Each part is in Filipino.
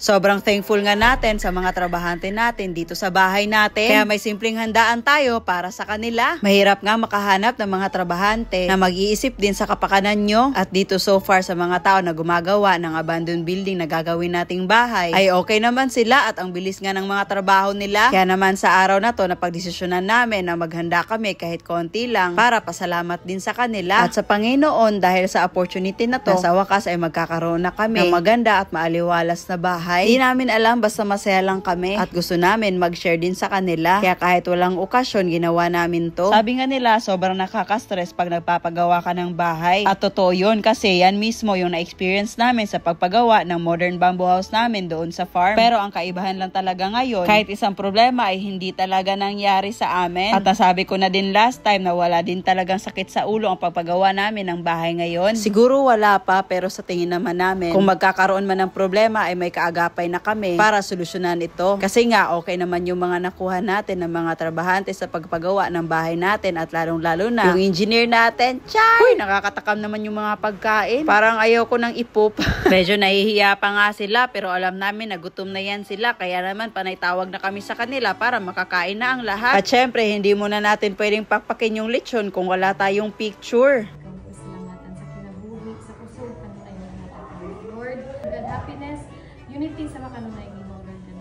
Sobrang thankful nga natin sa mga trabahante natin dito sa bahay natin. Kaya may simpleng handaan tayo para sa kanila. Mahirap nga makahanap ng mga trabahante na mag-iisip din sa kapakanan nyo. At dito so far sa mga tao na gumagawa ng abandoned building na gagawin nating bahay, ay okay naman sila at ang bilis nga ng mga trabaho nila. Kaya naman sa araw na to, napagdesisyonan namin na maghanda kami kahit konti lang para pasalamat din sa kanila at sa Panginoon dahil sa opportunity na to, sa wakas ay magkakaroon na kami ng maganda at maaliwalas na bahay. Di namin alam, basta masaya lang kami at gusto namin mag-share din sa kanila. Kaya kahit walang okasyon, ginawa namin to. Sabi nga nila, sobrang nakaka-stress pag nagpapagawa ka ng bahay. At totoo yun kasi yan mismo yung na-experience namin sa pagpagawa ng modern bamboo house namin doon sa farm. Pero ang kaibahan lang talaga ngayon, kahit isang problema ay hindi talaga nangyari sa amin. At nasabi ko na din last time na wala din talagang sakit sa ulo ang pagpagawa namin ng bahay ngayon. Siguro wala pa, pero sa tingin naman namin, kung magkakaroon man ng problema ay may kaagapay na kami para solusyonan ito. Kasi nga okay naman yung mga nakuha natin ng mga trabahante sa pagpagawa ng bahay natin at lalong-lalo na yung engineer natin. Chay! Nakakatakam naman yung mga pagkain. Parang ayaw ko ng ipop. Medyo nahihiya pa nga sila pero alam namin na gutom na yan sila. Kaya naman panay tawag na kami sa kanila para makakain na ang lahat. At syempre hindi muna natin pwedeng pakpakin yung lechon kung wala tayong picture. Lord, God, happiness, unity sa makanunay ni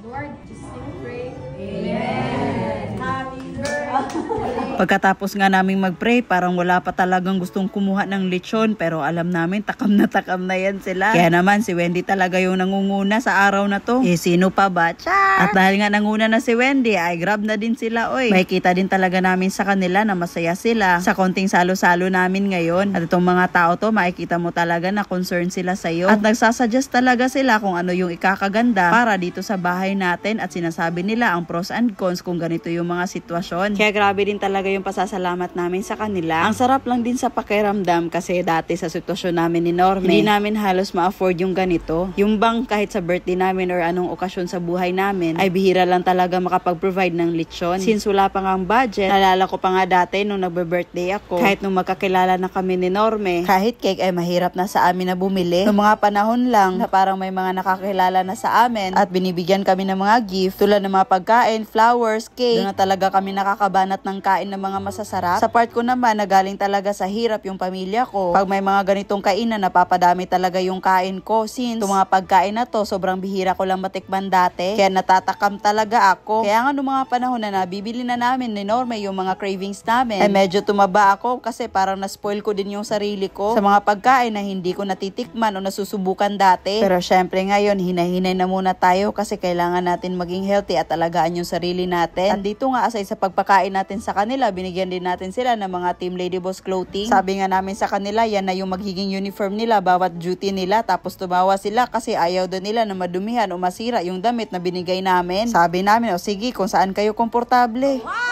Lord. Just sing, pray. Amen. Happy birthday. Pagkatapos nga naming mag-pray, parang wala pa talagang gustong kumuha ng lechon, pero alam namin takam na yan sila. Kaya naman si Wendy talaga yung nangunguna sa araw na to. Eh sino pa ba? Char! At dahil nga nanguna na si Wendy, ay grab na din sila, oy. Makikita din talaga namin sa kanila na masaya sila sa konting salo-salo namin ngayon. At itong mga tao to, makikita mo talaga na concern sila sa'yo. At nagsasuggest talaga sila kung ano yung ikakaganda para dito sa bahay natin at sinasabi nila ang pros and cons kung ganito yung mga sitwasyon. Kaya grabe din talaga yung pasasalamat namin sa kanila. Ang sarap lang din sa pakiramdam kasi dati sa sitwasyon namin ni Norme, hindi namin halos ma-afford yung ganito. Yung bang kahit sa birthday namin or anong okasyon sa buhay namin, ay bihira lang talaga makapag-provide ng lechon. Since wala pa nga ang budget, nalala ko pa nga dati nung nagbe-birthday ako, kahit nung magkakilala na kami ni Norme, kahit cake ay mahirap na sa amin na bumili. Noong mga panahon lang na parang may mga nakakilala na sa amin at binibigyan kami ng mga gift tulad ng mga pagkain, flowers, cake. Doon na talaga kami nakakabanat ng kain ng mga masasarap. Sa part ko naman na galing talaga sa hirap yung pamilya ko. Pag may mga ganitong kainan, napapadami talaga yung kain ko. Since itong mga pagkain na to, sobrang bihira ko lang matikman dati. Kaya natatakam talaga ako. Kaya nga noong mga panahon na nabibili na namin ni Norme yung mga cravings namin, ay medyo tumaba ako kasi parang na-spoil ko din yung sarili ko sa mga pagkain na hindi ko natitikman o nasusubukan dati. Pero syempre ngayon, hinahinay na muna tayo kasi kailangan natin maging healthy at alagaan yung sarili natin. Andito nga aside sa pagpakain natin sa kanila, binigyan din natin sila ng mga Team Lady Boss clothing. Sabi nga namin sa kanila, yan na yung magiging uniform nila bawat duty nila. Tapos tumawa sila kasi ayaw doon nila na madumihan o masira yung damit na binigay namin. Sabi namin, o sige, kung saan kayo komportable. Wow!